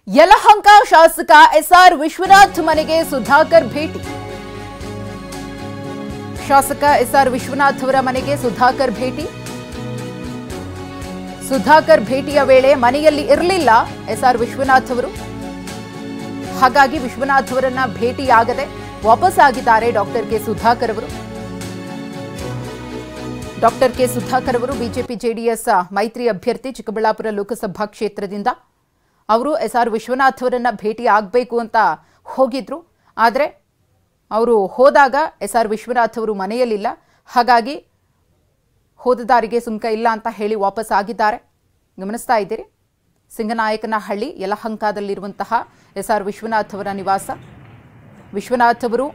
ಯಲಹಂಕ ಶಾಸಕ ಎಸ್ಆರ್ ವಿಶ್ವನಾಥ್ ಮನೆಗೆ ಸುಧಾಕರ್ ಭೇಟಿ. ಶಾಸಕ ಎಸ್ಆರ್ ವಿಶ್ವನಾಥ್ ಅವರ ಮನೆಗೆ ಸುಧಾಕರ್ ಭೇಟಿ. ಸುಧಾಕರ್ ಭೇಟಿಯ ವೇಳೆ ಮನೆಯಲ್ಲಿ ಇರಲಿಲ್ಲ ಎಸ್ಆರ್ ವಿಶ್ವನಾಥ್ ಅವರು. ಹಾಗಾಗಿ ವಿಶ್ವನಾಥ್ ಅವರನ್ನ ಭೇಟಿಯಾಗದೆ ವಾಪಸ್ ಆಗಿದ್ದಾರೆ ಡಾಕ್ಟರ್ ಕೆ ಸುಧಾಕರ್ ಅವರು. ಡಾಕ್ಟರ್ ಕೆ ಸುಧಾಕರ್ ಅವರು ಬಿಜೆಪಿ ಜೆಡಿಎಸ್ ಮೈತ್ರಿ ಅಭ್ಯರ್ಥಿ, ಚಿಕ್ಕಬಳ್ಳಾಪುರ ಲೋಕಸಭಾ ಕ್ಷೇತ್ರದಿಂದ. ಅವರು ಎಸ್ಆರ್ ವಿಶ್ವನಾಥ್ ಅವರನ್ನ ಭೇಟಿ ಆಗಬೇಕು ಅಂತ ಹೋಗಿದ್ರು. ಆದರೆ ಅವರು ಹೋದಾಗ ಎಸ್ಆರ್ ವಿಶ್ವನಾಥ್ ಅವರು ಮನೆಯಲ್ಲಿಲ್ಲ. ಹಾಗಾಗಿ ಹೋದ ದಾರಿಗೆ ಸುಂಕ ಇಲ್ಲ ಅಂತ ಹೇಳಿ ವಾಪಸ್ ಆಗಿದ್ದಾರೆ. ಗಮನಿಸ್ತಾ ಇದ್ದೀರಿ, ಸಿಂಗನಾಯಕನಹಳ್ಳಿ ಯಲಹಂಕದಲ್ಲಿರುವಂತಹ ಎಸ್ಆರ್ ವಿಶ್ವನಾಥ್ ಅವರ ನಿವಾಸ. ವಿಶ್ವನಾಥ್ ಅವರು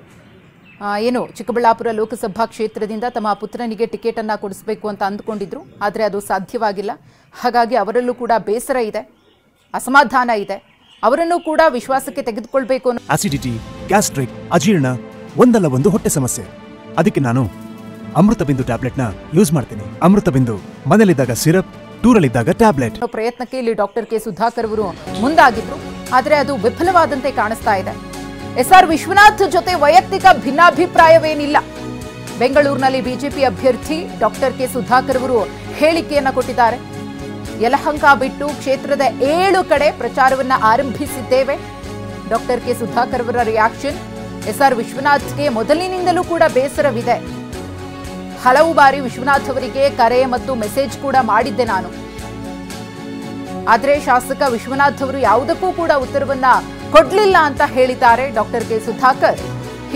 ಚಿಕ್ಕಬಳ್ಳಾಪುರ ಲೋಕಸಭಾ ಕ್ಷೇತ್ರದಿಂದ ತಮ್ಮ ಪುತ್ರನಿಗೆ ಟಿಕೆಟ್ ಅನ್ನು ಕೊಡಿಸಬೇಕು ಅಂತ ಅಂದುಕೊಂಡಿದ್ರು. ಆದರೆ ಅದು ಸಾಧ್ಯವಾಗಿಲ್ಲ. ಹಾಗಾಗಿ ಅವರಲ್ಲೂ ಕೂಡ ಬೇಸರ ಇದೆ, ಅಸಮಾಧಾನ ಇದೆ. ಅವರನ್ನು ಕೂಡ ವಿಶ್ವಾಸಕ್ಕೆ ತೆಗೆದುಕೊಳ್ಬೇಕು ಅನ್ನೋ ಆಸಿಡಿಟಿ, ಗ್ಯಾಸ್ಟ್ರಿಕ್, ಅಜೀರ್ಣ, ಒಂದಲ್ಲ ಒಂದು ಹೊಟ್ಟೆ ಸಮಸ್ಯೆ. ಅದಕ್ಕೆ ನಾನು ಅಮೃತ ಬಿಂದು ಟ್ಯಾಬ್ಲೆಟ್ನ ಯೂಸ್ ಮಾಡ್ತೀನಿ. ಅಮೃತ ಬಿಂದು ಮನೆಯಲ್ಲಿದ್ದಾಗ ಸಿರಪ್, ಟೂರಲ್ಲಿದ್ದಾಗ ಟ್ಯಾಬ್ಲೆಟ್. ಪ್ರಯತ್ನಕ್ಕೆ ಇಲ್ಲಿ ಡಾಕ್ಟರ್ ಕೆ ಸುಧಾಕರ್ ಅವರು ಮುಂದಾಗಿದ್ರು. ಆದರೆ ಅದು ವಿಫಲವಾದಂತೆ ಕಾಣಿಸ್ತಾ ಇದೆ. ಎಸ್ಆರ್ ವಿಶ್ವನಾಥ್ ಜೊತೆ ವೈಯಕ್ತಿಕ ಭಿನ್ನಾಭಿಪ್ರಾಯವೇನಿಲ್ಲ. ಬೆಂಗಳೂರಿನಲ್ಲಿ ಬಿಜೆಪಿ ಅಭ್ಯರ್ಥಿ ಡಾಕ್ಟರ್ ಕೆ ಸುಧಾಕರ್ ಅವರು ಹೇಳಿಕೆಯನ್ನ ಕೊಟ್ಟಿದ್ದಾರೆ. ಯಲಹಂಕ ಬಿಟ್ಟು ಕ್ಷೇತ್ರದ 7 ಕಡೆ ಪ್ರಚಾರವನ್ನ ಆರಂಭಿಸಿದ್ದೇವೆ. ಡಾಕ್ಟರ್ ಕೆ ಸುಧಾಕರ್ ಅವರ ರಿಯಾಕ್ಷನ್. ಎಸ್ಆರ್ ವಿಶ್ವನಾಥ್ಗೆ ಮೊದಲಿನಿಂದಲೂ ಕೂಡ ಬೇಸರವಿದೆ. ಹಲವು ಬಾರಿ ವಿಶ್ವನಾಥ್ ಅವರಿಗೆ ಕರೆ ಮತ್ತು ಮೆಸೇಜ್ ಕೂಡ ಮಾಡಿದ್ದೆ ನಾನು. ಆದರೆ ಶಾಸಕ ವಿಶ್ವನಾಥ್ ಅವರು ಯಾವುದಕ್ಕೂ ಕೂಡ ಉತ್ತರವನ್ನ ಕೊಡ್ಲಿಲ್ಲ ಅಂತ ಹೇಳಿದ್ದಾರೆ ಡಾಕ್ಟರ್ ಕೆ ಸುಧಾಕರ್.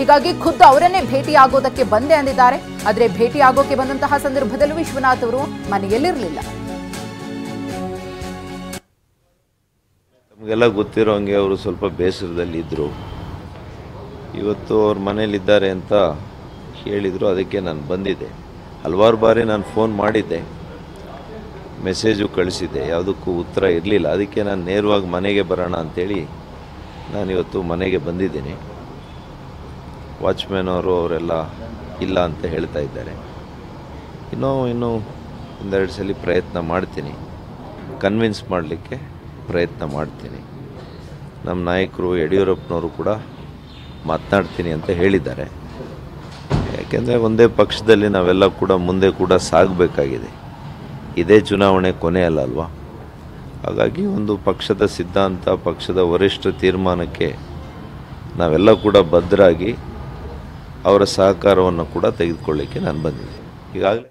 ಹೀಗಾಗಿ ಖುದ್ದು ಅವರನ್ನೇ ಭೇಟಿ ಆಗೋದಕ್ಕೆ ಬಂದೆ ಅಂದಿದ್ದಾರೆ. ಆದರೆ ಭೇಟಿ ಆಗೋಕೆ ಬಂದಂತಹ ಸಂದರ್ಭದಲ್ಲೂ ವಿಶ್ವನಾಥ್ ಅವರು ಮನೆಯಲ್ಲಿರಲಿಲ್ಲ. ನಮಗೆಲ್ಲ ಗೊತ್ತಿರೋ ಹಂಗೆ ಅವರು ಸ್ವಲ್ಪ ಬೇಸರದಲ್ಲಿ ಇದ್ದರು. ಇವತ್ತು ಅವ್ರ ಮನೇಲಿದ್ದಾರೆ ಅಂತ ಹೇಳಿದರು. ಅದಕ್ಕೆ ನಾನು ಬಂದಿದ್ದೆ. ಹಲವಾರು ಬಾರಿ ನಾನು ಫೋನ್ ಮಾಡಿದ್ದೆ, ಮೆಸೇಜು ಕಳಿಸಿದ್ದೆ, ಯಾವುದಕ್ಕೂ ಉತ್ತರ ಇರಲಿಲ್ಲ. ಅದಕ್ಕೆ ನಾನು ನೇರವಾಗಿ ಮನೆಗೆ ಬರೋಣ ಅಂಥೇಳಿ ನಾನಿವತ್ತು ಮನೆಗೆ ಬಂದಿದ್ದೀನಿ. ವಾಚ್ಮ್ಯಾನ್ ಅವರೆಲ್ಲ ಇಲ್ಲ ಅಂತ ಹೇಳ್ತಾ ಇದ್ದಾರೆ. ಇನ್ನೂ ಒಂದೆರಡು ಸಲ ಪ್ರಯತ್ನ ಮಾಡ್ತೀನಿ, ಕನ್ವಿನ್ಸ್ ಮಾಡಲಿಕ್ಕೆ ಪ್ರಯತ್ನ ಮಾಡ್ತೀನಿ. ನಮ್ಮ ನಾಯಕರು ಯಡಿಯೂರಪ್ಪನವರು ಕೂಡ ಮಾತನಾಡ್ತೀನಿ ಅಂತ ಹೇಳಿದ್ದಾರೆ. ಯಾಕೆಂದರೆ ಒಂದೇ ಪಕ್ಷದಲ್ಲಿ ನಾವೆಲ್ಲ ಕೂಡ ಮುಂದೆ ಕೂಡ ಸಾಗಬೇಕಾಗಿದೆ. ಇದೇ ಚುನಾವಣೆ ಕೊನೆ ಅಲ್ವಾ. ಹಾಗಾಗಿ ಒಂದು ಪಕ್ಷದ ಸಿದ್ಧಾಂತ, ಪಕ್ಷದ ವರಿಷ್ಠ ತೀರ್ಮಾನಕ್ಕೆ ನಾವೆಲ್ಲ ಕೂಡ ಬದ್ಧರಾಗಿ ಅವರ ಸಹಕಾರವನ್ನು ಕೂಡ ತೆಗೆದುಕೊಳ್ಳಿಕ್ಕೆ ನಾನು ಬಂದಿದ್ದೆ. ಈಗಾಗಲೇ